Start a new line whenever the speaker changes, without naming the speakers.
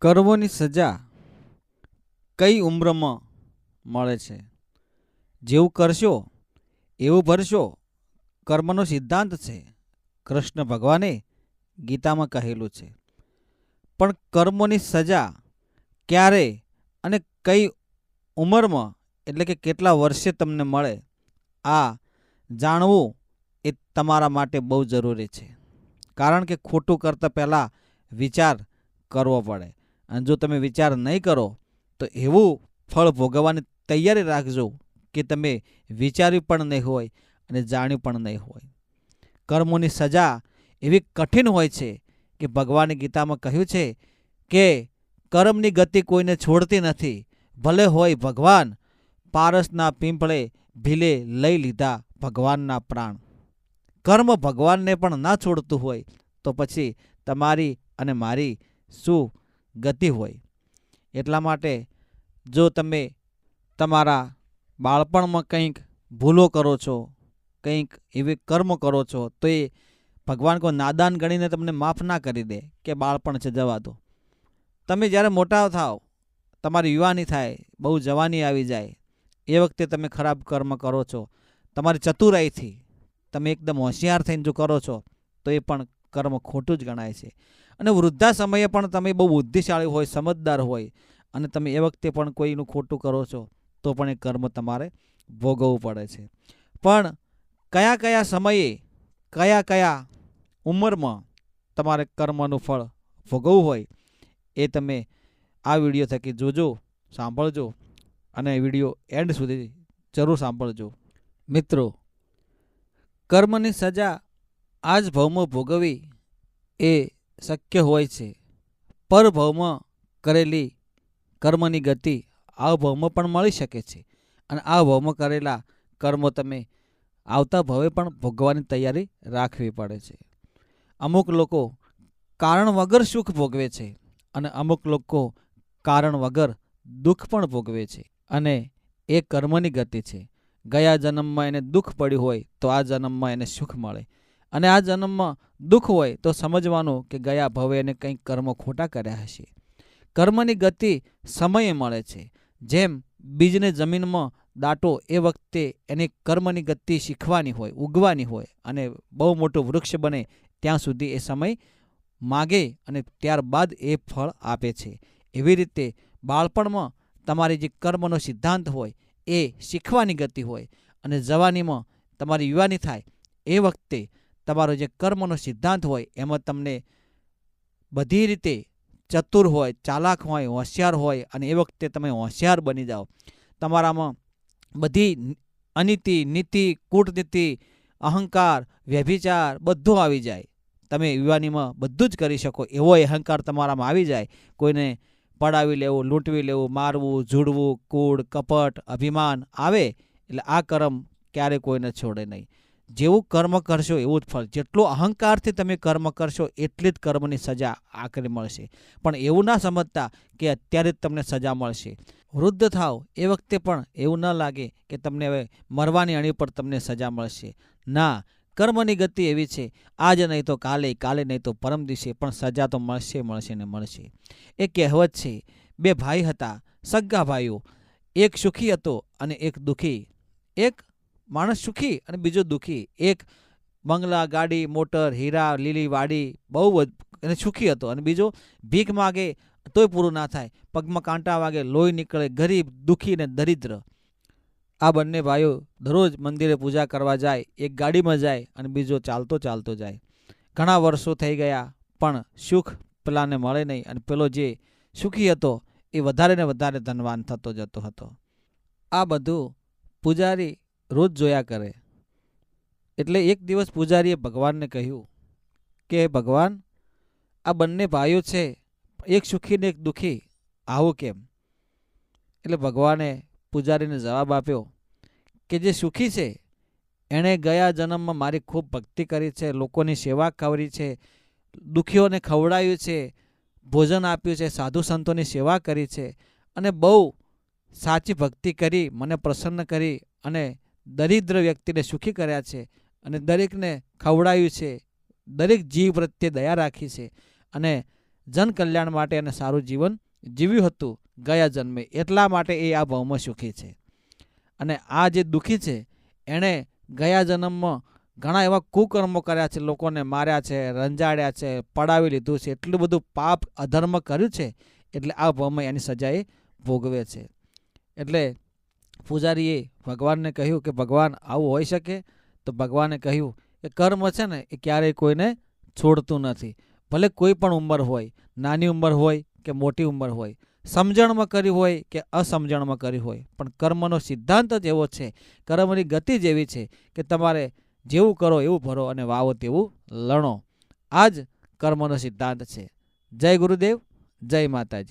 કર્મોની સજા કઈ ઉંમરમાં મળે છે? જેવું કરશો એવું ભરશો, કર્મનો સિદ્ધાંત છે. કૃષ્ણ ભગવાને ગીતામાં કહેલું છે. પણ કર્મોની સજા ક્યારે અને કઈ ઉંમરમાં, એટલે કે કેટલા વર્ષે તમને મળે, આ જાણવું એ તમારા માટે બહુ જરૂરી છે. કારણ કે ખોટું કરતાં પહેલાં વિચાર કરવો પડે. અને જો તમે વિચાર નહીં કરો તો એવું ફળ ભોગવવાની તૈયારી રાખજો કે તમે વિચાર્યું પણ નહીં હોય અને જાણ્યું પણ નહીં હોય. કર્મોની સજા એવી કઠિન હોય છે કે ભગવાને ગીતામાં કહ્યું છે કે કર્મની ગતિ કોઈને છોડતી નથી. ભલે હોય ભગવાન, પારસના પીંપળે ભીલે લઈ લીધા ભગવાનના પ્રાણ. કર્મ ભગવાનને પણ ના છોડતું હોય તો પછી તમારી અને મારી શું ગતિ હોય? એટલા માટે જો તમે તમારા બાળપણમાં કંઈક ભૂલો કરો છો, કંઈક એવી કર્મ કરો છો, તો એ ભગવાન કોઈ નાદાન ગણીને તમને માફ ના કરી દે કે બાળપણ છે જવા દો. તમે જ્યારે મોટા થાવ, તમારી યુવાની થાય, બહુ જવાની આવી જાય, એ વખતે તમે ખરાબ કર્મ કરો છો, તમારી ચતુરાઈથી તમે એકદમ હોશિયાર થઈને જો કરો છો તો એ પણ કર્મ ખોટું જ ગણાય છે. અને વૃદ્ધા સમયે પણ તમે બહુ બુદ્ધિશાળી હોય, સમજદાર હોય અને તમે એ વખતે પણ કોઈનું ખોટું કરો છો તો પણ એ કર્મ તમારે ભોગવવું પડે છે. પણ કયા કયા સમયે, કયા કયા ઉંમરમાં તમારે કર્મનું ફળ ભોગવવું હોય એ તમે આ વિડીયો થકી જોજો, સાંભળજો અને વિડીયો એન્ડ સુધી જરૂર સાંભળજો. મિત્રો, કર્મની સજા આ જ ભાવમાં ભોગવવી એ શક્ય હોય છે. પરભાવમાં કરેલી કર્મની ગતિ આ ભાવમાં પણ મળી શકે છે. અને આ ભાવમાં કરેલા કર્મો તમે આવતા ભાવે પણ ભોગવવાની તૈયારી રાખવી પડે છે. અમુક લોકો કારણ વગર સુખ ભોગવે છે અને અમુક લોકો કારણ વગર દુઃખ પણ ભોગવે છે. અને એ કર્મની ગતિ છે. ગયા જન્મમાં એને દુઃખ પડ્યું હોય તો આ જન્મમાં એને સુખ મળે, અને આ જન્મમાં દુઃખ હોય તો સમજવાનું કે ગયા ભવે એને કંઈક કર્મો ખોટા કર્યા હશે. કર્મની ગતિ સમયે મળે છે. જેમ બીજને જમીનમાં દાટો એ વખતે એની કર્મની ગતિ શીખવાની હોય, ઉગવાની હોય અને બહુ મોટું વૃક્ષ બને ત્યાં સુધી એ સમય માગે અને ત્યારબાદ એ ફળ આપે છે. એવી રીતે બાળપણમાં તમારી જે કર્મનો સિદ્ધાંત હોય એ શીખવાની ગતિ હોય, અને જવાનીમાં તમારી યુવાની થાય એ વખતે તમારો જે કર્મનો સિદ્ધાંત હોય એમાં તમને બધી રીતે ચતુર હોય, ચાલાક હોય, હોશિયાર હોય, અને એ વખતે તમે હોશિયાર બની જાઓ. તમારામાં બધી અનીતિ, નીતિ, કૂટનીતિ, અહંકાર, વ્યભિચાર બધું આવી જાય. તમે યુવાનીમાં બધું જ કરી શકો એવો અહંકાર તમારામાં આવી જાય. કોઈને પડાવી લેવું, લૂંટવી લેવું, મારવું, ઝૂડવું, કૂડ, કપટ, અભિમાન આવે એટલે આ કર્મ ક્યારે કોઈને છોડે નહીં. જેવું કર્મ કરશો એવું જ ફળ. જેટલો અહંકારથી તમે કર્મ કરશો એટલી જ કર્મની સજા આખરે મળશે. પણ એવું ના સમજતા કે અત્યારે જ તમને સજા મળશે. વૃદ્ધ થાવ એ વખતે પણ એવું ન લાગે કે તમને હવે મરવાની અણી પર તમને સજા મળશે. ના, કર્મની ગતિ એવી છે, આજ નહીં તો કાલે, કાલે નહીં તો પરમ દિવસે, પણ સજા તો મળશે, મળશે ને મળશે. એ કહેવત છે, બે ભાઈ હતા, સગા ભાઈઓ, એક સુખી હતો અને એક દુઃખી. એક માણસ સુખી અને બીજો દુઃખી. એક બંગલા, ગાડી, મોટર, હીરા, લીલી વાડી, બહુ એને સુખી હતો, અને બીજો ભીખ માગે તોય પૂરું ના થાય, પગમાં કાંટા વાગે, લોહી નીકળે, ગરીબ, દુઃખી ને દરિદ્ર. આ બંને ભાઈઓ દરરોજ મંદિરે પૂજા કરવા જાય. એક ગાડીમાં જાય અને બીજો ચાલતો ચાલતો જાય. ઘણા વર્ષો થઈ ગયા પણ સુખ પેલાને મળે નહીં, અને પેલો જે સુખી હતો એ વધારે ને વધારે ધનવાન થતો જતો હતો. આ બધું પૂજારી રોજ જોયા કરે. એટલે એક દિવસ પૂજારીએ ભગવાનને કહ્યું કે ભગવાન, આ બંને ભાઈઓ છે, એક સુખી ને એક દુઃખી, આવું કેમ? એટલે ભગવાને પૂજારીને જવાબ આપ્યો કે જે સુખી છે એણે ગયા જન્મમાં મારી ખૂબ ભક્તિ કરી છે, લોકોની સેવા કરી છે, દુઃખીઓને ખવડાવ્યું છે, ભોજન આપ્યું છે, સાધુ સંતોની સેવા કરી છે, અને બહુ સાચી ભક્તિ કરી, મને પ્રસન્ન કરી, અને દરિદ્ર વ્યક્તિને સુખી કર્યા છે, અને દરેકને ખવડાવ્યું છે, દરેક જીવ પ્રત્યે દયા રાખી છે, અને જન કલ્યાણ માટે અને સારું જીવન જીવ્યું હતું ગયા જન્મે, એટલા માટે એ આ ભાવમાં સુખી છે. અને આ જે દુઃખી છે એણે ગયા જન્મમાં ઘણા એવા કુકર્મો કર્યા છે, લોકોને માર્યા છે, રંજાડ્યા છે, પડાવી લીધું છે, એટલું બધું પાપ અધર્મ કર્યું છે, એટલે આ ભાવમાં એની સજા એ ભોગવે છે. એટલે પૂજારીએ ભગવાનને કહ્યું કે ભગવાન આવું હોઈ શકે? તો ભગવાને કહ્યું કે કર્મ છે ને એ ક્યારેય કોઈને છોડતું નથી. ભલે કોઈ પણ ઉંમર હોય, નાની ઉંમર હોય કે મોટી ઉંમર હોય, સમજણમાં કરી હોય કે અસમજણમાં કરી હોય, પણ કર્મનો સિદ્ધાંત જ એવો છે, કર્મની ગતિ જ એવી છે કે તમારે જેવું કરો એવું ભરો અને વાવો તેવું લણો. આ જ કર્મનો સિદ્ધાંત છે. જય ગુરુદેવ, જય માતાજી.